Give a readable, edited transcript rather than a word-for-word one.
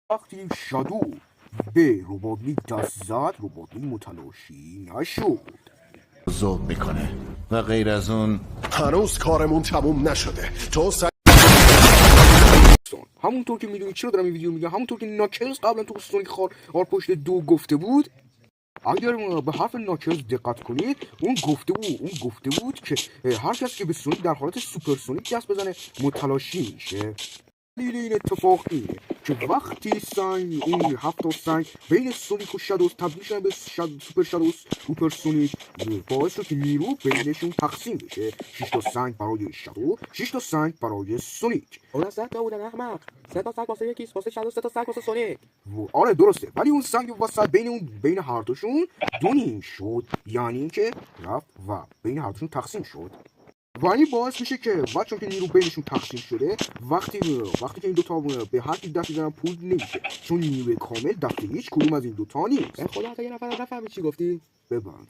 وقتی شادو به ربابی دست زد، ربابی متلاشی نشد. ذوب میکنه و غیر از اون هنوز کارمون تموم نشده. تو همونطور که میدونید چرا دارم این ویدیو میگم، همونطور که ناکلز قبلا تو سونیک خار پشت 2 گفته بود، اگر به حرف ناکلز دقت کنید، اون گفته بود که هر کس که به سونیک در حالت سوپر سونیک دست بزنه متلاشی میشه. دلیل این اتفاق اینه که وقتی سنگ اون 7 سنگ بین سونیک و شادوز تبدیل شدن به سوپر شادوز سوپر سونیک، باعث شد که نیرو بینشون تقسیم بشه. 6 تا سنگ برای شادو، 6 تا سنگ برای سونیک. اون 100 تا بودن احمق. 3 تا سنگ واسه یکیست، واسه شادو 3 تا سنگ واسه سونیک. آره درسته، ولی اون سنگ وسط بین هر دوشون 2 شد، یعنی که رفت و بین هر دوشون تقسیم شد. و این باعث میشه که چون که نیرو بینشون تقسیم شده، وقتی که این دوتا به هر کی دست میزنن پول نمیشه، چون نیروی کامل دست هیچ کدوم از این دوتا نیست. خدا، تا یه نفر نفهمید چی گفتی؟ ببند.